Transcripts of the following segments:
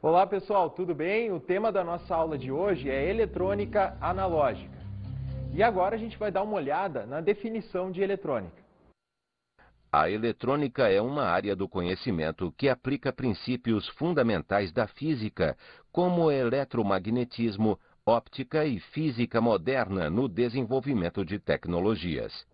Olá pessoal, tudo bem? O tema da nossa aula de hoje é eletrônica analógica. E agora a gente vai dar uma olhada na definição de eletrônica. A eletrônica é uma área do conhecimento que aplica princípios fundamentais da física, como eletromagnetismo, óptica e física moderna no desenvolvimento de tecnologias.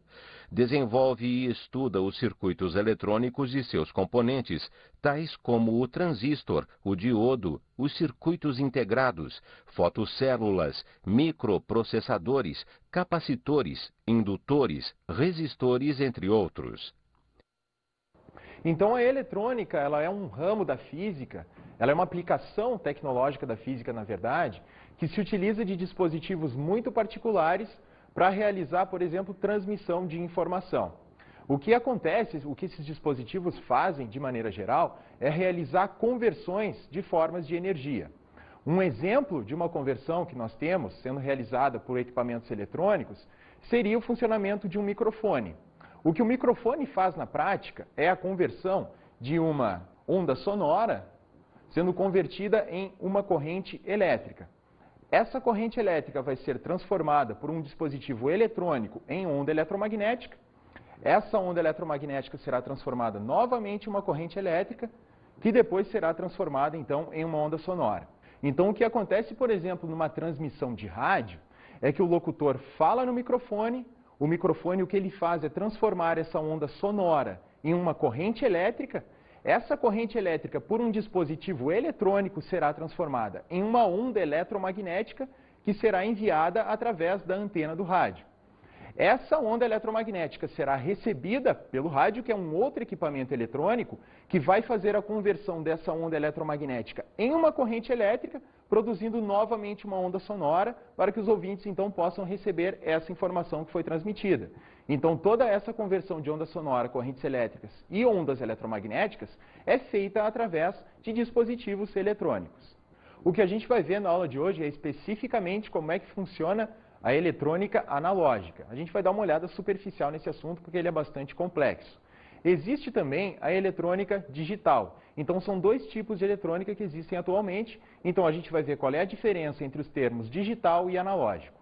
Desenvolve e estuda os circuitos eletrônicos e seus componentes, tais como o transistor, o diodo, os circuitos integrados, fotocélulas, microprocessadores, capacitores, indutores, resistores, entre outros. Então a eletrônica, ela é um ramo da física, ela é uma aplicação tecnológica da física, na verdade, que se utiliza de dispositivos muito particulares para realizar, por exemplo, transmissão de informação. O que acontece, o que esses dispositivos fazem, de maneira geral, é realizar conversões de formas de energia. Um exemplo de uma conversão que nós temos, sendo realizada por equipamentos eletrônicos, seria o funcionamento de um microfone. O que o microfone faz na prática é a conversão de uma onda sonora sendo convertida em uma corrente elétrica. Essa corrente elétrica vai ser transformada por um dispositivo eletrônico em onda eletromagnética. Essa onda eletromagnética será transformada novamente em uma corrente elétrica, que depois será transformada então em uma onda sonora. Então o que acontece, por exemplo, numa transmissão de rádio, é que o locutor fala no microfone, o microfone o que ele faz é transformar essa onda sonora em uma corrente elétrica. Essa corrente elétrica, por um dispositivo eletrônico, será transformada em uma onda eletromagnética que será enviada através da antena do rádio. Essa onda eletromagnética será recebida pelo rádio, que é um outro equipamento eletrônico, que vai fazer a conversão dessa onda eletromagnética em uma corrente elétrica, produzindo novamente uma onda sonora, para que os ouvintes então possam receber essa informação que foi transmitida. Então toda essa conversão de onda sonora, correntes elétricas e ondas eletromagnéticas é feita através de dispositivos eletrônicos. O que a gente vai ver na aula de hoje é especificamente como é que funciona a eletrônica analógica. A gente vai dar uma olhada superficial nesse assunto porque ele é bastante complexo. Existe também a eletrônica digital. Então são dois tipos de eletrônica que existem atualmente. Então a gente vai ver qual é a diferença entre os termos digital e analógico.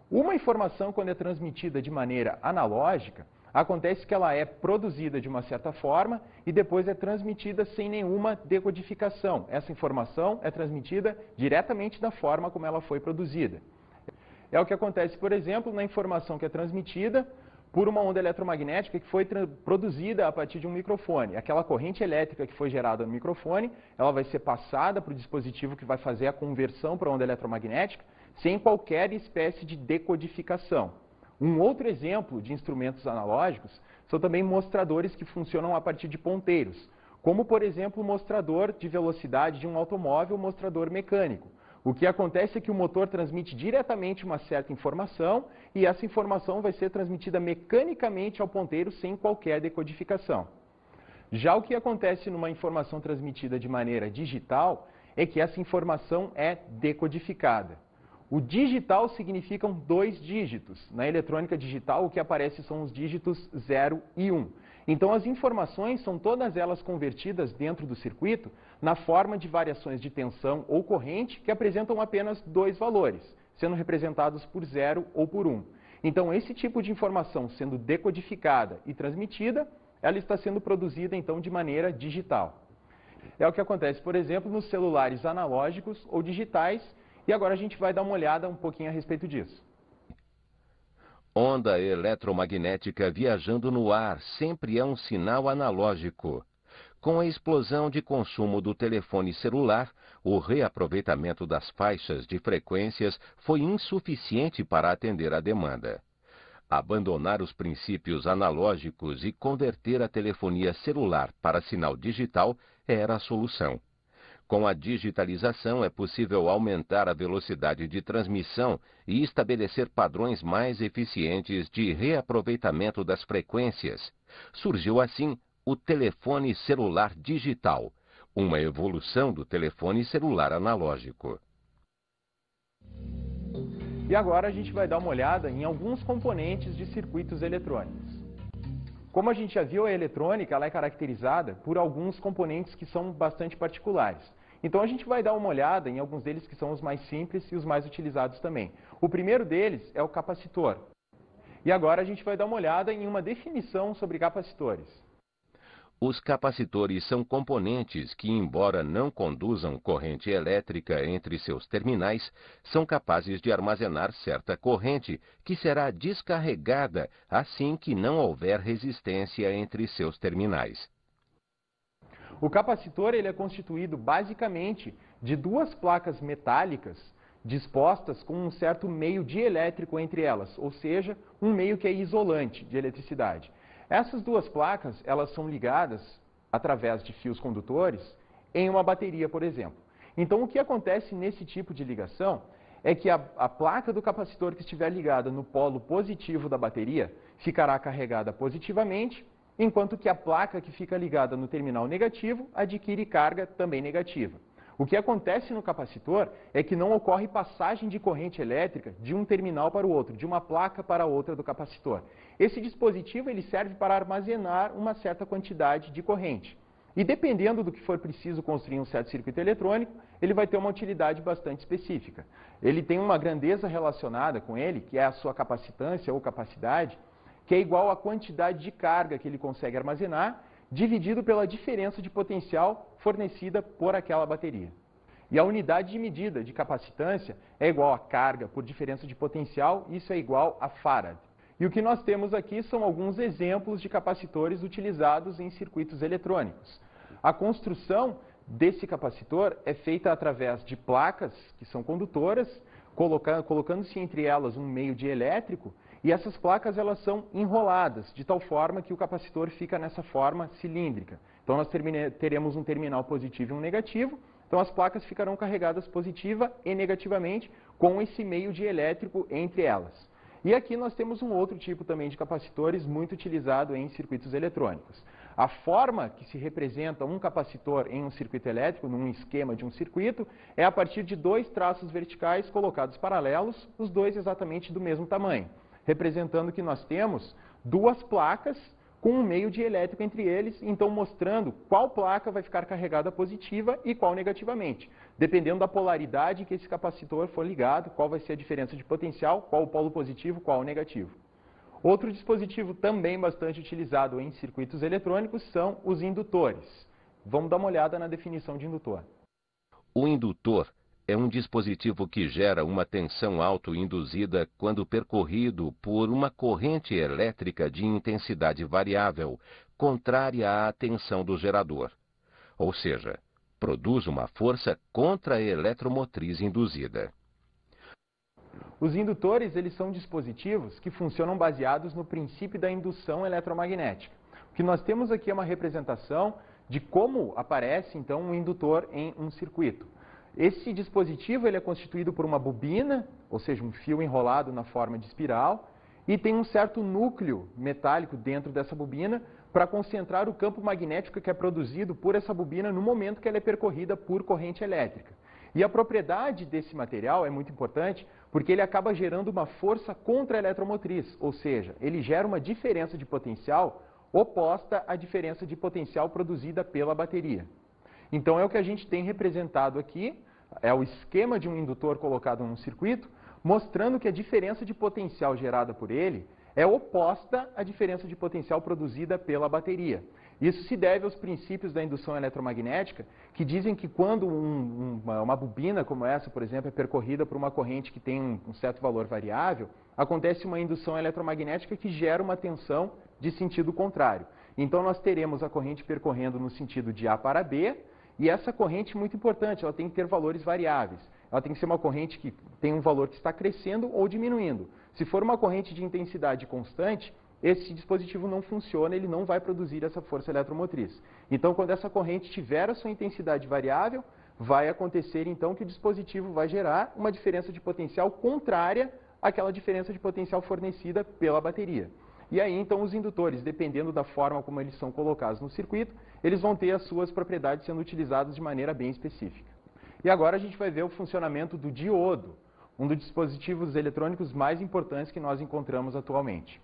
Uma informação, quando é transmitida de maneira analógica, acontece que ela é produzida de uma certa forma e depois é transmitida sem nenhuma decodificação. Essa informação é transmitida diretamente da forma como ela foi produzida. É o que acontece, por exemplo, na informação que é transmitida por uma onda eletromagnética que foi produzida a partir de um microfone. Aquela corrente elétrica que foi gerada no microfone, ela vai ser passada para o dispositivo que vai fazer a conversão para a onda eletromagnética sem qualquer espécie de decodificação. Um outro exemplo de instrumentos analógicos são também mostradores que funcionam a partir de ponteiros, como, por exemplo, o mostrador de velocidade de um automóvel, o mostrador mecânico. O que acontece é que o motor transmite diretamente uma certa informação e essa informação vai ser transmitida mecanicamente ao ponteiro sem qualquer decodificação. Já o que acontece numa informação transmitida de maneira digital é que essa informação é decodificada. O digital significam 2 dígitos. Na eletrônica digital, o que aparece são os dígitos 0 e 1. Então, as informações são todas elas convertidas dentro do circuito na forma de variações de tensão ou corrente que apresentam apenas 2 valores, sendo representados por 0 ou por 1. Então, esse tipo de informação sendo decodificada e transmitida, ela está sendo produzida, então, de maneira digital. É o que acontece, por exemplo, nos celulares analógicos ou digitais, e agora a gente vai dar uma olhada um pouquinho a respeito disso. Onda eletromagnética viajando no ar sempre é um sinal analógico. Com a explosão de consumo do telefone celular, o reaproveitamento das faixas de frequências foi insuficiente para atender a demanda. Abandonar os princípios analógicos e converter a telefonia celular para sinal digital era a solução. Com a digitalização, é possível aumentar a velocidade de transmissão e estabelecer padrões mais eficientes de reaproveitamento das frequências. Surgiu assim o telefone celular digital, uma evolução do telefone celular analógico. E agora a gente vai dar uma olhada em alguns componentes de circuitos eletrônicos. Como a gente já viu, a eletrônica ela é caracterizada por alguns componentes que são bastante particulares. Então a gente vai dar uma olhada em alguns deles que são os mais simples e os mais utilizados também. O primeiro deles é o capacitor. E agora a gente vai dar uma olhada em uma definição sobre capacitores. Os capacitores são componentes que, embora não conduzam corrente elétrica entre seus terminais, são capazes de armazenar certa corrente que será descarregada assim que não houver resistência entre seus terminais. O capacitor ele é constituído basicamente de duas placas metálicas dispostas com um certo meio dielétrico entre elas, ou seja, um meio que é isolante de eletricidade. Essas duas placas, elas são ligadas através de fios condutores em uma bateria, por exemplo. Então, o que acontece nesse tipo de ligação é que a placa do capacitor que estiver ligada no polo positivo da bateria ficará carregada positivamente, enquanto que a placa que fica ligada no terminal negativo adquire carga também negativa. O que acontece no capacitor é que não ocorre passagem de corrente elétrica de um terminal para o outro, de uma placa para a outra do capacitor. Esse dispositivo ele serve para armazenar uma certa quantidade de corrente. E dependendo do que for preciso construir um certo circuito eletrônico, ele vai ter uma utilidade bastante específica. Ele tem uma grandeza relacionada com ele, que é a sua capacitância ou capacidade, que é igual à quantidade de carga que ele consegue armazenar, dividido pela diferença de potencial fornecida por aquela bateria. E a unidade de medida de capacitância é igual a carga por diferença de potencial, isso é igual a farad. E o que nós temos aqui são alguns exemplos de capacitores utilizados em circuitos eletrônicos. A construção desse capacitor é feita através de placas que são condutoras, colocando-se entre elas um meio dielétrico, e essas placas elas são enroladas, de tal forma que o capacitor fica nessa forma cilíndrica. Então nós teremos um terminal positivo e um negativo, então as placas ficarão carregadas positiva e negativamente com esse meio dielétrico entre elas. E aqui nós temos um outro tipo também de capacitores muito utilizado em circuitos eletrônicos. A forma que se representa um capacitor em um circuito elétrico, num esquema de um circuito, é a partir de dois traços verticais colocados paralelos, os dois exatamente do mesmo tamanho, representando que nós temos duas placas com um meio dielétrico entre eles, então mostrando qual placa vai ficar carregada positiva e qual negativamente, dependendo da polaridade que esse capacitor for ligado, qual vai ser a diferença de potencial, qual o polo positivo, qual o negativo. Outro dispositivo também bastante utilizado em circuitos eletrônicos são os indutores. Vamos dar uma olhada na definição de indutor. O indutor é um dispositivo que gera uma tensão autoinduzida quando percorrido por uma corrente elétrica de intensidade variável, contrária à tensão do gerador. Ou seja, produz uma força contra a eletromotriz induzida. Os indutores eles são dispositivos que funcionam baseados no princípio da indução eletromagnética. O que nós temos aqui é uma representação de como aparece então um indutor em um circuito. Esse dispositivo ele é constituído por uma bobina, ou seja, um fio enrolado na forma de espiral, e tem um certo núcleo metálico dentro dessa bobina para concentrar o campo magnético que é produzido por essa bobina no momento que ela é percorrida por corrente elétrica. E a propriedade desse material é muito importante porque ele acaba gerando uma força contra a eletromotriz, ou seja, ele gera uma diferença de potencial oposta à diferença de potencial produzida pela bateria. Então é o que a gente tem representado aqui, é o esquema de um indutor colocado num circuito, mostrando que a diferença de potencial gerada por ele é oposta à diferença de potencial produzida pela bateria. Isso se deve aos princípios da indução eletromagnética, que dizem que quando uma bobina como essa, por exemplo, é percorrida por uma corrente que tem um certo valor variável, acontece uma indução eletromagnética que gera uma tensão de sentido contrário. Então nós teremos a corrente percorrendo no sentido de A para B, e essa corrente é muito importante, ela tem que ter valores variáveis. Ela tem que ser uma corrente que tem um valor que está crescendo ou diminuindo. Se for uma corrente de intensidade constante, esse dispositivo não funciona, ele não vai produzir essa força eletromotriz. Então, quando essa corrente tiver a sua intensidade variável, vai acontecer então que o dispositivo vai gerar uma diferença de potencial contrária àquela diferença de potencial fornecida pela bateria. E aí, então, os indutores, dependendo da forma como eles são colocados no circuito, eles vão ter as suas propriedades sendo utilizadas de maneira bem específica. E agora a gente vai ver o funcionamento do diodo, um dos dispositivos eletrônicos mais importantes que nós encontramos atualmente.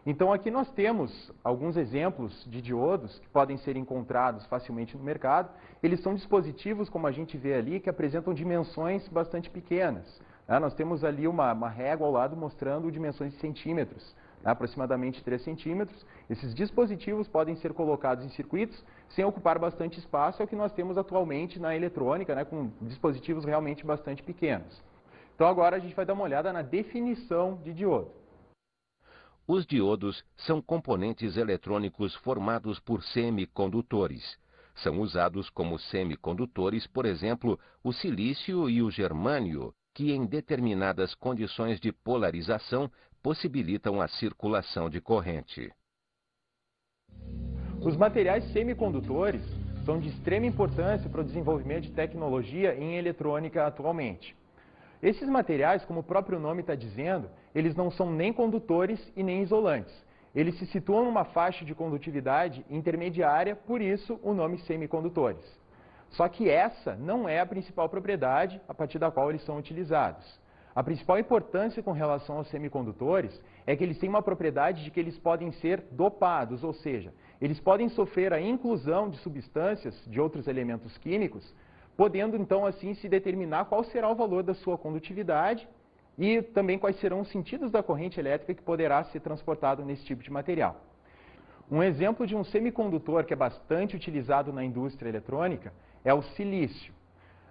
Então aqui nós temos alguns exemplos de diodos que podem ser encontrados facilmente no mercado. Eles são dispositivos, como a gente vê ali, que apresentam dimensões bastante pequenas. Nós temos ali uma régua ao lado mostrando dimensões de centímetros, aproximadamente 3 centímetros. Esses dispositivos podem ser colocados em circuitos sem ocupar bastante espaço, é o que nós temos atualmente na eletrônica, com dispositivos realmente bastante pequenos. Então agora a gente vai dar uma olhada na definição de diodo. Os diodos são componentes eletrônicos formados por semicondutores. São usados como semicondutores, por exemplo, o silício e o germânio, que em determinadas condições de polarização possibilitam a circulação de corrente. Os materiais semicondutores são de extrema importância para o desenvolvimento de tecnologia em eletrônica atualmente. Esses materiais, como o próprio nome está dizendo, eles não são nem condutores e nem isolantes. Eles se situam numa faixa de condutividade intermediária, por isso o nome semicondutores. Só que essa não é a principal propriedade a partir da qual eles são utilizados. A principal importância com relação aos semicondutores é que eles têm uma propriedade de que eles podem ser dopados, ou seja, eles podem sofrer a inclusão de substâncias de outros elementos químicos, podendo então assim se determinar qual será o valor da sua condutividade e também quais serão os sentidos da corrente elétrica que poderá ser transportado nesse tipo de material. Um exemplo de um semicondutor que é bastante utilizado na indústria eletrônica é o silício.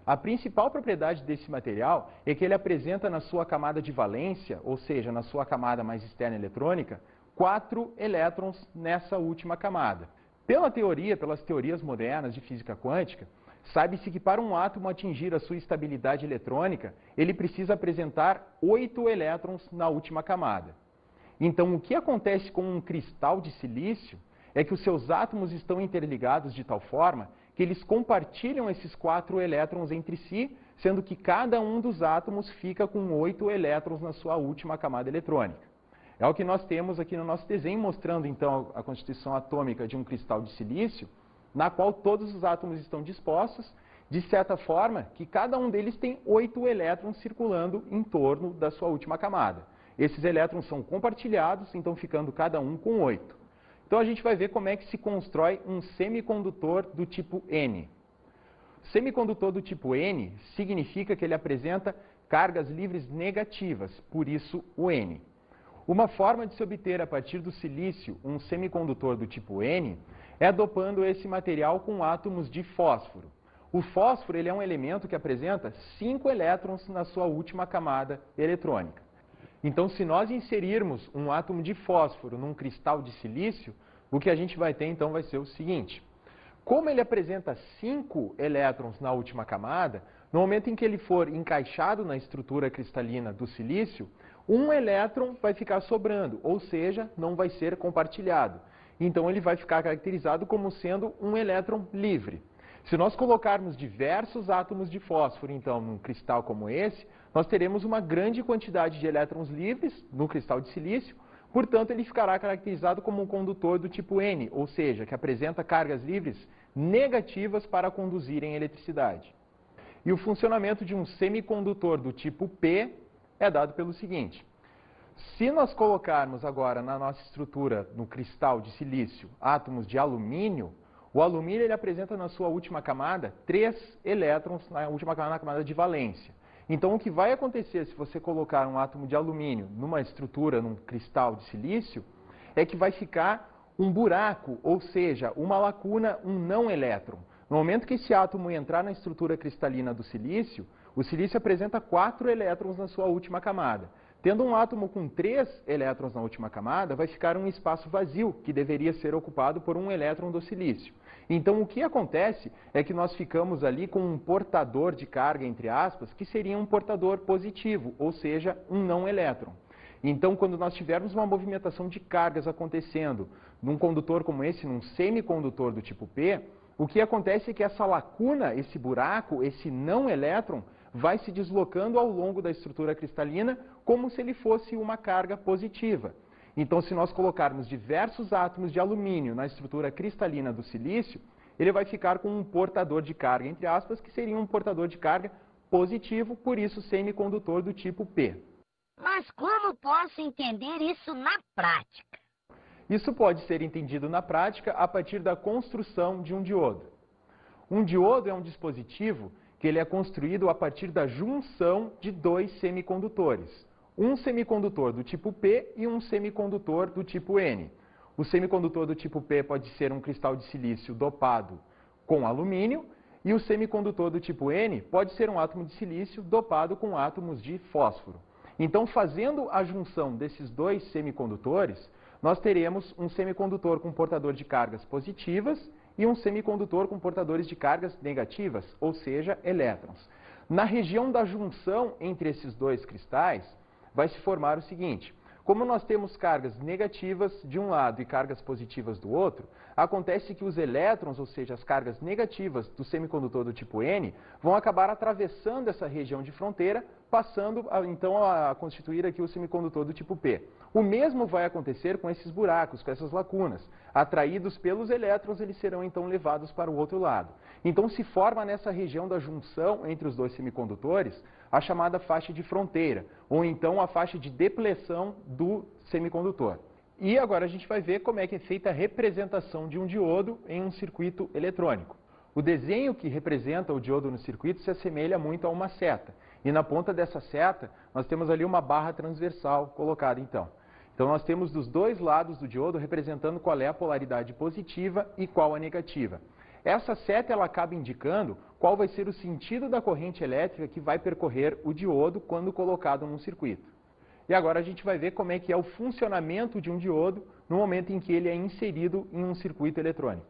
A principal propriedade desse material é que ele apresenta na sua camada de valência, ou seja, na sua camada mais externa eletrônica, 4 elétrons nessa última camada. Pela teoria, pelas teorias modernas de física quântica, sabe-se que para um átomo atingir a sua estabilidade eletrônica, ele precisa apresentar 8 elétrons na última camada. Então, o que acontece com um cristal de silício é que os seus átomos estão interligados de tal forma que eles compartilham esses 4 elétrons entre si, sendo que cada um dos átomos fica com 8 elétrons na sua última camada eletrônica. É o que nós temos aqui no nosso desenho, mostrando então a constituição atômica de um cristal de silício, na qual todos os átomos estão dispostos, de certa forma que cada um deles tem 8 elétrons circulando em torno da sua última camada. Esses elétrons são compartilhados, então ficando cada um com 8. Então a gente vai ver como é que se constrói um semicondutor do tipo N. Semicondutor do tipo N significa que ele apresenta cargas livres negativas, por isso o N. Uma forma de se obter a partir do silício um semicondutor do tipo N é dopando esse material com átomos de fósforo. O fósforo ele é um elemento que apresenta 5 elétrons na sua última camada eletrônica. Então, se nós inserirmos um átomo de fósforo num cristal de silício, o que a gente vai ter então vai ser o seguinte. Como ele apresenta 5 elétrons na última camada, no momento em que ele for encaixado na estrutura cristalina do silício, um elétron vai ficar sobrando, ou seja, não vai ser compartilhado. Então ele vai ficar caracterizado como sendo um elétron livre. Se nós colocarmos diversos átomos de fósforo, então, num cristal como esse, nós teremos uma grande quantidade de elétrons livres no cristal de silício, portanto ele ficará caracterizado como um condutor do tipo N, ou seja, que apresenta cargas livres negativas para conduzirem eletricidade. E o funcionamento de um semicondutor do tipo P é dado pelo seguinte. Se nós colocarmos agora na nossa estrutura, no cristal de silício, átomos de alumínio, o alumínio ele apresenta na sua última camada 3 elétrons na última camada, na camada de valência. Então o que vai acontecer se você colocar um átomo de alumínio numa estrutura, num cristal de silício, é que vai ficar um buraco, ou seja, uma lacuna, um não elétron. No momento que esse átomo entrar na estrutura cristalina do silício, o silício apresenta 4 elétrons na sua última camada. Tendo um átomo com 3 elétrons na última camada, vai ficar um espaço vazio, que deveria ser ocupado por um elétron do silício. Então, o que acontece é que nós ficamos ali com um portador de carga, entre aspas, que seria um portador positivo, ou seja, um não elétron. Então, quando nós tivermos uma movimentação de cargas acontecendo num condutor como esse, num semicondutor do tipo P, o que acontece é que essa lacuna, esse buraco, esse não elétron, vai se deslocando ao longo da estrutura cristalina como se ele fosse uma carga positiva. Então, se nós colocarmos diversos átomos de alumínio na estrutura cristalina do silício, ele vai ficar com um portador de carga, entre aspas, que seria um portador de carga positivo, por isso semicondutor do tipo P. Mas como posso entender isso na prática? Isso pode ser entendido na prática a partir da construção de um diodo. Um diodo é um dispositivo que ele é construído a partir da junção de dois semicondutores. Um semicondutor do tipo P e um semicondutor do tipo N. O semicondutor do tipo P pode ser um cristal de silício dopado com alumínio e o semicondutor do tipo N pode ser um átomo de silício dopado com átomos de fósforo. Então, fazendo a junção desses dois semicondutores, nós teremos um semicondutor com portador de cargas positivas e um semicondutor com portadores de cargas negativas, ou seja, elétrons. Na região da junção entre esses dois cristais, vai se formar o seguinte: como nós temos cargas negativas de um lado e cargas positivas do outro, acontece que os elétrons, ou seja, as cargas negativas do semicondutor do tipo N, vão acabar atravessando essa região de fronteira, passando então a constituir aqui o semicondutor do tipo P. O mesmo vai acontecer com esses buracos, com essas lacunas. Atraídos pelos elétrons, eles serão então levados para o outro lado. Então se forma nessa região da junção entre os dois semicondutores a chamada faixa de fronteira, ou então a faixa de depleção do semicondutor. E agora a gente vai ver como é que é feita a representação de um diodo em um circuito eletrônico. O desenho que representa o diodo no circuito se assemelha muito a uma seta. E na ponta dessa seta, nós temos ali uma barra transversal colocada então. Então nós temos dos dois lados do diodo representando qual é a polaridade positiva e qual a negativa. Essa seta ela acaba indicando qual vai ser o sentido da corrente elétrica que vai percorrer o diodo quando colocado num circuito. E agora a gente vai ver como é que é o funcionamento de um diodo no momento em que ele é inserido em um circuito eletrônico.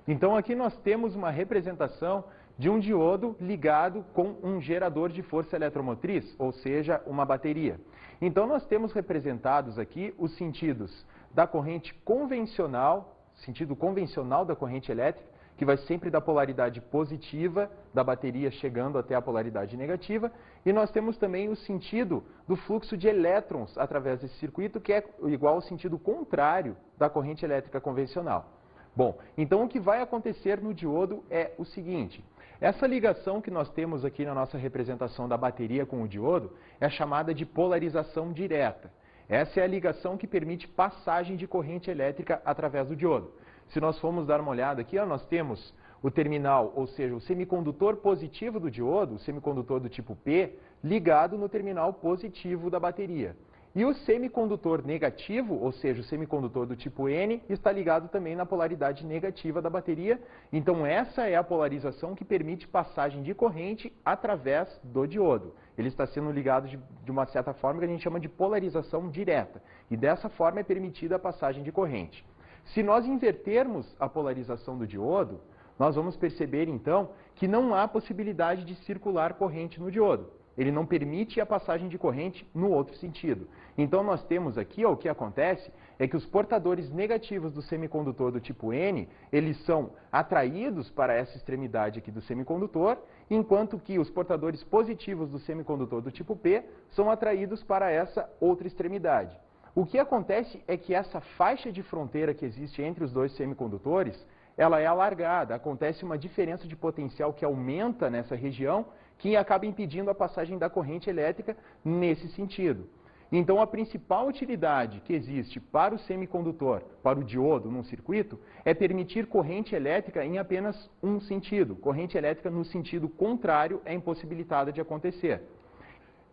Então aqui nós temos uma representação de um diodo ligado com um gerador de força eletromotriz, ou seja, uma bateria. Então nós temos representados aqui os sentidos da corrente convencional, sentido convencional da corrente elétrica, que vai sempre da polaridade positiva da bateria chegando até a polaridade negativa, e nós temos também o sentido do fluxo de elétrons através desse circuito, que é igual ao sentido contrário da corrente elétrica convencional. Bom, então o que vai acontecer no diodo é o seguinte: essa ligação que nós temos aqui na nossa representação da bateria com o diodo é chamada de polarização direta. Essa é a ligação que permite passagem de corrente elétrica através do diodo. Se nós formos dar uma olhada aqui, nós temos o terminal, ou seja, o semicondutor positivo do diodo, o semicondutor do tipo P, ligado no terminal positivo da bateria. E o semicondutor negativo, ou seja, o semicondutor do tipo N, está ligado também na polaridade negativa da bateria. Então essa é a polarização que permite passagem de corrente através do diodo. Ele está sendo ligado de uma certa forma que a gente chama de polarização direta. E dessa forma é permitida a passagem de corrente. Se nós invertermos a polarização do diodo, nós vamos perceber então que não há possibilidade de circular corrente no diodo. Ele não permite a passagem de corrente no outro sentido. Então nós temos aqui, o que acontece é que os portadores negativos do semicondutor do tipo N, eles são atraídos para essa extremidade aqui do semicondutor, enquanto que os portadores positivos do semicondutor do tipo P são atraídos para essa outra extremidade. O que acontece é que essa faixa de fronteira que existe entre os dois semicondutores, ela é alargada, acontece uma diferença de potencial que aumenta nessa região, que acaba impedindo a passagem da corrente elétrica nesse sentido. Então a principal utilidade que existe para o semicondutor, para o diodo num circuito, é permitir corrente elétrica em apenas um sentido. Corrente elétrica no sentido contrário é impossibilitada de acontecer.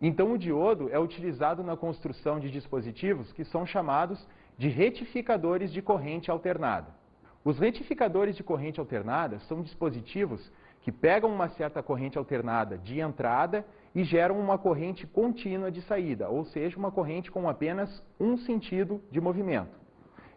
Então o diodo é utilizado na construção de dispositivos que são chamados de retificadores de corrente alternada. Os retificadores de corrente alternada são dispositivos que pegam uma certa corrente alternada de entrada e geram uma corrente contínua de saída, ou seja, uma corrente com apenas um sentido de movimento.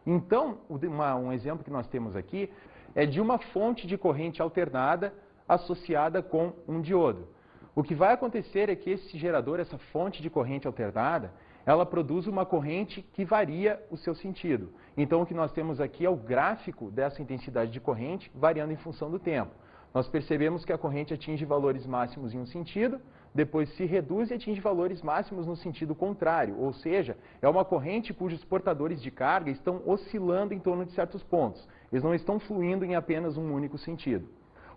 Então, um exemplo que nós temos aqui é de uma fonte de corrente alternada associada com um diodo. O que vai acontecer é que esse gerador, essa fonte de corrente alternada, ela produz uma corrente que varia o seu sentido. Então o que nós temos aqui é o gráfico dessa intensidade de corrente variando em função do tempo. Nós percebemos que a corrente atinge valores máximos em um sentido, depois se reduz e atinge valores máximos no sentido contrário, ou seja, é uma corrente cujos portadores de carga estão oscilando em torno de certos pontos. Eles não estão fluindo em apenas um único sentido.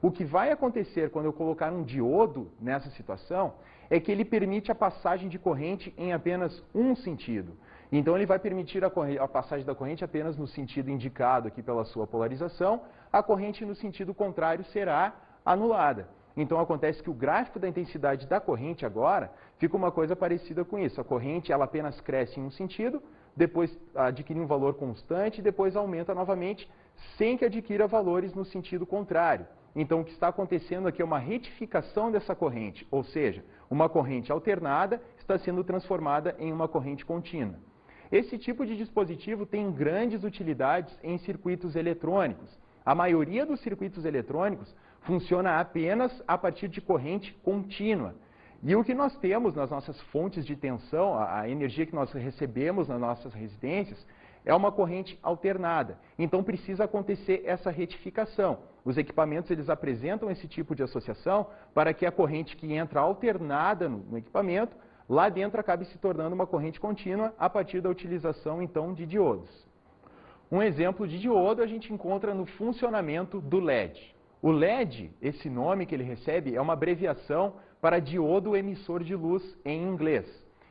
O que vai acontecer quando eu colocar um diodo nessa situação é que ele permite a passagem de corrente em apenas um sentido. Então ele vai permitir a passagem da corrente apenas no sentido indicado aqui pela sua polarização, a corrente no sentido contrário será anulada. Então acontece que o gráfico da intensidade da corrente agora fica uma coisa parecida com isso. A corrente ela apenas cresce em um sentido, depois adquire um valor constante e depois aumenta novamente, sem que adquira valores no sentido contrário. Então o que está acontecendo aqui é uma retificação dessa corrente, ou seja, uma corrente alternada está sendo transformada em uma corrente contínua. Esse tipo de dispositivo tem grandes utilidades em circuitos eletrônicos. A maioria dos circuitos eletrônicos funciona apenas a partir de corrente contínua. E o que nós temos nas nossas fontes de tensão, a energia que nós recebemos nas nossas residências, é uma corrente alternada. Então precisa acontecer essa retificação. Os equipamentos eles apresentam esse tipo de associação para que a corrente que entra alternada no equipamento, lá dentro acabe se tornando uma corrente contínua a partir da utilização então de diodos. Um exemplo de diodo a gente encontra no funcionamento do LED. O LED, esse nome que ele recebe, é uma abreviação para diodo emissor de luz em inglês.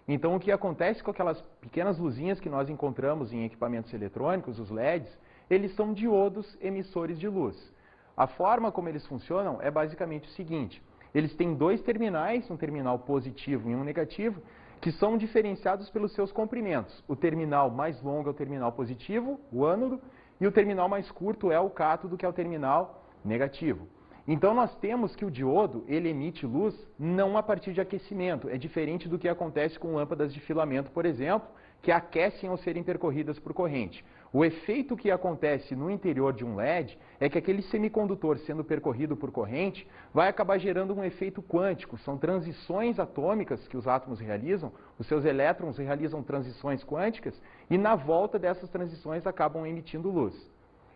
Então o que acontece com aquelas pequenas luzinhas que nós encontramos em equipamentos eletrônicos, os LEDs, eles são diodos emissores de luz. A forma como eles funcionam é basicamente o seguinte: eles têm dois terminais, um terminal positivo e um negativo, que são diferenciados pelos seus comprimentos. O terminal mais longo é o terminal positivo, o ânodo, e o terminal mais curto é o cátodo, que é o terminal negativo. Então nós temos que o diodo, ele emite luz não a partir de aquecimento. É diferente do que acontece com lâmpadas de filamento, por exemplo, que aquecem ao serem percorridas por corrente. O efeito que acontece no interior de um LED é que aquele semicondutor sendo percorrido por corrente vai acabar gerando um efeito quântico. São transições atômicas que os átomos realizam, os seus elétrons realizam transições quânticas e na volta dessas transições acabam emitindo luz.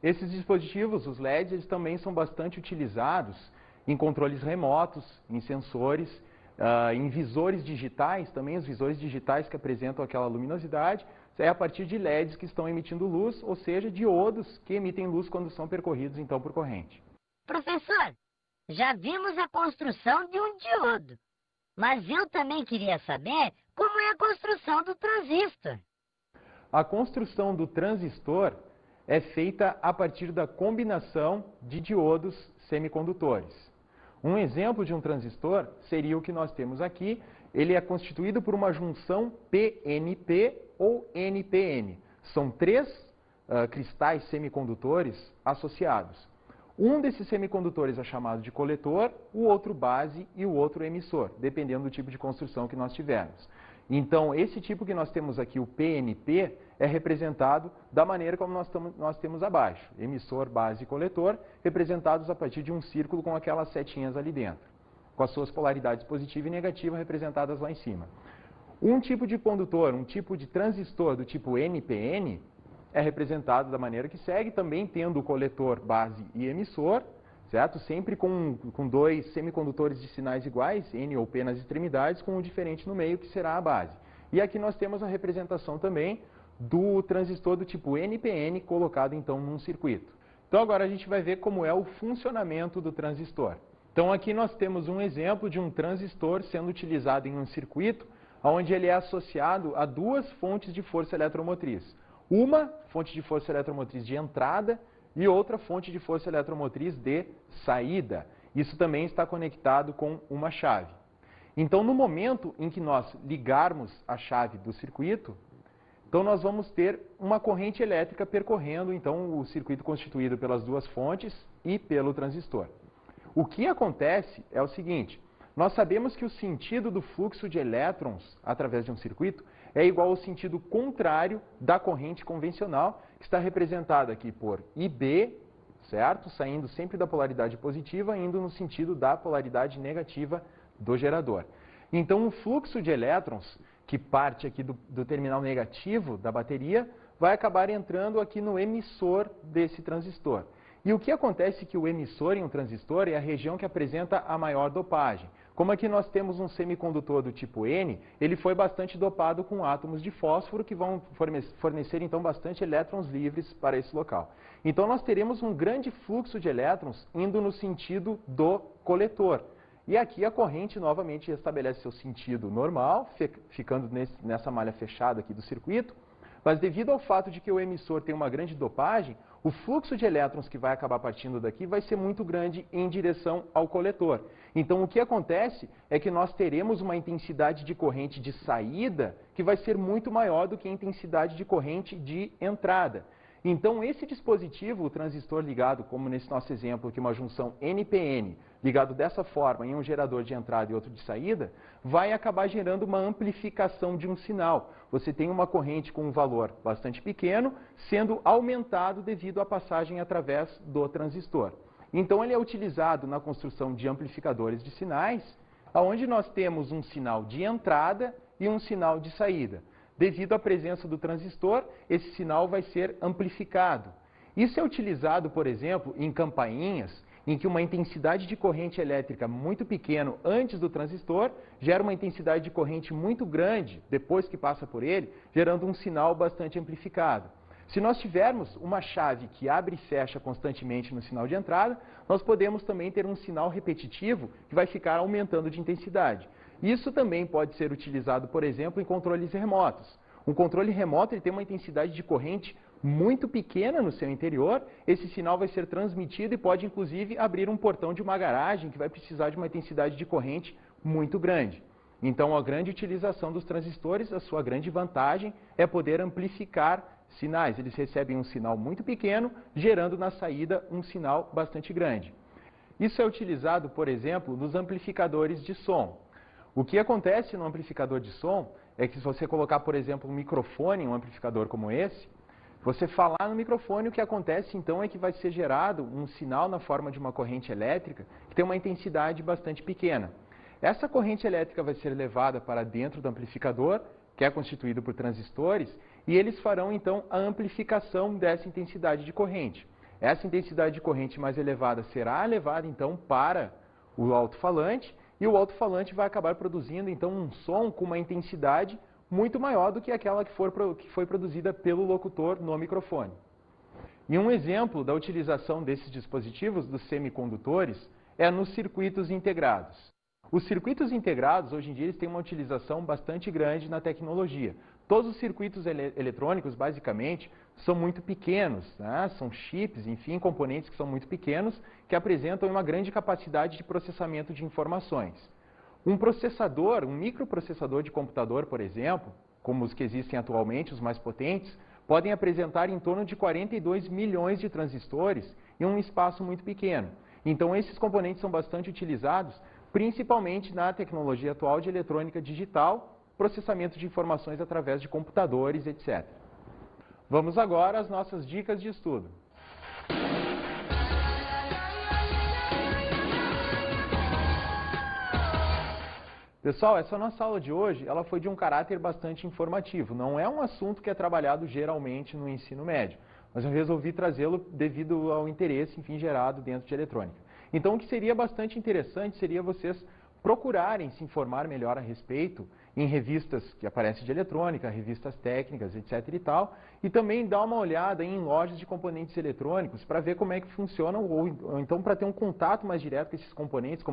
Esses dispositivos, os LEDs, eles também são bastante utilizados em controles remotos, em sensores, em visores digitais, também os visores digitais que apresentam aquela luminosidade, é a partir de LEDs que estão emitindo luz, ou seja, diodos que emitem luz quando são percorridos então por corrente. Professor, já vimos a construção de um diodo, mas eu também queria saber como é a construção do transistor. A construção do transistor é feita a partir da combinação de diodos semicondutores. Um exemplo de um transistor seria o que nós temos aqui. Ele é constituído por uma junção PNP ou NPN. São três cristais semicondutores associados. Um desses semicondutores é chamado de coletor, o outro base e o outro emissor, dependendo do tipo de construção que nós tivermos. Então, esse tipo que nós temos aqui, o PNP, é representado da maneira como nós temos abaixo. Emissor, base e coletor, representados a partir de um círculo com aquelas setinhas ali dentro, com as suas polaridades positiva e negativa representadas lá em cima. Um tipo de condutor, um tipo de transistor do tipo NPN, é representado da maneira que segue, também tendo o coletor, base e emissor, certo? Sempre com dois semicondutores de sinais iguais, N ou P nas extremidades, com um diferente no meio, que será a base. E aqui nós temos a representação também do transistor do tipo NPN, colocado então num circuito. Então agora a gente vai ver como é o funcionamento do transistor. Então aqui nós temos um exemplo de um transistor sendo utilizado em um circuito, onde ele é associado a duas fontes de força eletromotriz. Uma fonte de força eletromotriz de entrada e outra fonte de força eletromotriz de saída. Isso também está conectado com uma chave. Então, no momento em que nós ligarmos a chave do circuito, então nós vamos ter uma corrente elétrica percorrendo então o circuito constituído pelas duas fontes e pelo transistor. O que acontece é o seguinte: nós sabemos que o sentido do fluxo de elétrons através de um circuito é igual ao sentido contrário da corrente convencional, que está representada aqui por IB, certo? Saindo sempre da polaridade positiva, indo no sentido da polaridade negativa do gerador. Então, o fluxo de elétrons, que parte aqui do terminal negativo da bateria, vai acabar entrando aqui no emissor desse transistor. E o que acontece é que o emissor em um transistor é a região que apresenta a maior dopagem. Como aqui nós temos um semicondutor do tipo N, ele foi bastante dopado com átomos de fósforo que vão fornecer então bastante elétrons livres para esse local. Então nós teremos um grande fluxo de elétrons indo no sentido do coletor. E aqui a corrente novamente estabelece seu sentido normal, ficando nessa malha fechada aqui do circuito, Mas devido ao fato de que o emissor tem uma grande dopagem, o fluxo de elétrons que vai acabar partindo daqui vai ser muito grande em direção ao coletor. Então, o que acontece é que nós teremos uma intensidade de corrente de saída que vai ser muito maior do que a intensidade de corrente de entrada. Então, esse dispositivo, o transistor ligado, como nesse nosso exemplo aqui, uma junção NPN, ligado dessa forma em um gerador de entrada e outro de saída, vai acabar gerando uma amplificação de um sinal. Você tem uma corrente com um valor bastante pequeno, sendo aumentado devido à passagem através do transistor. Então, ele é utilizado na construção de amplificadores de sinais, onde nós temos um sinal de entrada e um sinal de saída. Devido à presença do transistor, esse sinal vai ser amplificado. Isso é utilizado, por exemplo, em campainhas, em que uma intensidade de corrente elétrica muito pequena antes do transistor gera uma intensidade de corrente muito grande depois que passa por ele, gerando um sinal bastante amplificado. Se nós tivermos uma chave que abre e fecha constantemente no sinal de entrada, nós podemos também ter um sinal repetitivo que vai ficar aumentando de intensidade. Isso também pode ser utilizado, por exemplo, em controles remotos. Um controle remoto ele tem uma intensidade de corrente muito pequena no seu interior, esse sinal vai ser transmitido e pode, inclusive, abrir um portão de uma garagem que vai precisar de uma intensidade de corrente muito grande. Então, a grande utilização dos transistores, a sua grande vantagem é poder amplificar sinais. Eles recebem um sinal muito pequeno, gerando na saída um sinal bastante grande. Isso é utilizado, por exemplo, nos amplificadores de som. O que acontece no amplificador de som é que se você colocar, por exemplo, um microfone em um amplificador como esse, você falar no microfone, o que acontece então é que vai ser gerado um sinal na forma de uma corrente elétrica que tem uma intensidade bastante pequena. Essa corrente elétrica vai ser levada para dentro do amplificador, que é constituído por transistores, e eles farão então a amplificação dessa intensidade de corrente. Essa intensidade de corrente mais elevada será levada então para o alto-falante, e o alto-falante vai acabar produzindo então um som com uma intensidade muito maior do que aquela que foi produzida pelo locutor no microfone. E um exemplo da utilização desses dispositivos, dos semicondutores, é nos circuitos integrados. Os circuitos integrados, hoje em dia, eles têm uma utilização bastante grande na tecnologia. Todos os circuitos eletrônicos, basicamente, são muito pequenos, né? São chips, enfim, componentes que são muito pequenos, que apresentam uma grande capacidade de processamento de informações. Um processador, um microprocessador de computador, por exemplo, como os que existem atualmente, os mais potentes, podem apresentar em torno de 42 milhões de transistores em um espaço muito pequeno. Então, esses componentes são bastante utilizados, principalmente na tecnologia atual de eletrônica digital, processamento de informações através de computadores, etc. Vamos agora às nossas dicas de estudo. Pessoal, essa nossa aula de hoje, ela foi de um caráter bastante informativo. Não é um assunto que é trabalhado geralmente no ensino médio, mas eu resolvi trazê-lo devido ao interesse, enfim, gerado dentro de eletrônica. Então, o que seria bastante interessante seria vocês procurarem se informar melhor a respeito em revistas que aparecem de eletrônica, revistas técnicas, etc. e tal, e também dar uma olhada em lojas de componentes eletrônicos para ver como é que funcionam, ou então para ter um contato mais direto com esses componentes,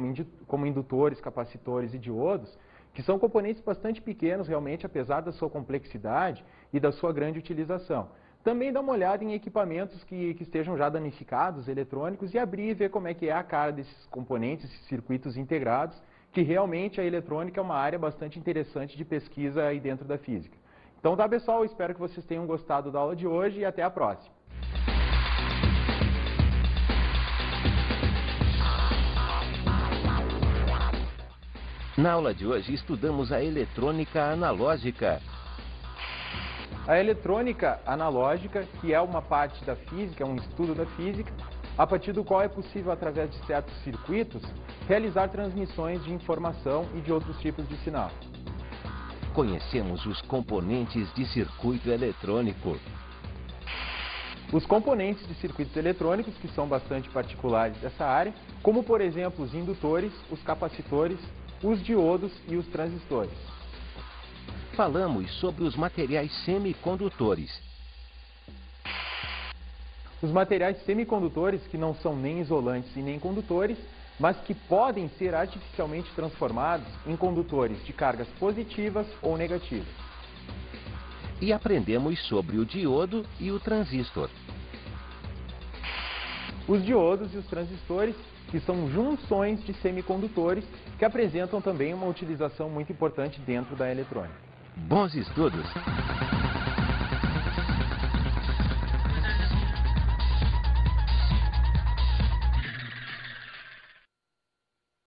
como indutores, capacitores e diodos, que são componentes bastante pequenos realmente, apesar da sua complexidade e da sua grande utilização. Também dá uma olhada em equipamentos que estejam já danificados, eletrônicos, e abrir e ver como é que é a cara desses componentes, esses circuitos integrados, que realmente a eletrônica é uma área bastante interessante de pesquisa aí dentro da física. Então tá, pessoal, espero que vocês tenham gostado da aula de hoje e até a próxima. Na aula de hoje estudamos a eletrônica analógica. A eletrônica analógica, que é uma parte da física, é um estudo da física, a partir do qual é possível, através de certos circuitos, realizar transmissões de informação e de outros tipos de sinal. Conhecemos os componentes de circuito eletrônico. Os componentes de circuitos eletrônicos, que são bastante particulares dessa área, como, por exemplo, os indutores, os capacitores, os diodos e os transistores. Falamos sobre os materiais semicondutores. Os materiais semicondutores, que não são nem isolantes e nem condutores, mas que podem ser artificialmente transformados em condutores de cargas positivas ou negativas. E aprendemos sobre o diodo e o transistor. Os diodos e os transistores, que são junções de semicondutores, que apresentam também uma utilização muito importante dentro da eletrônica. Bons estudos!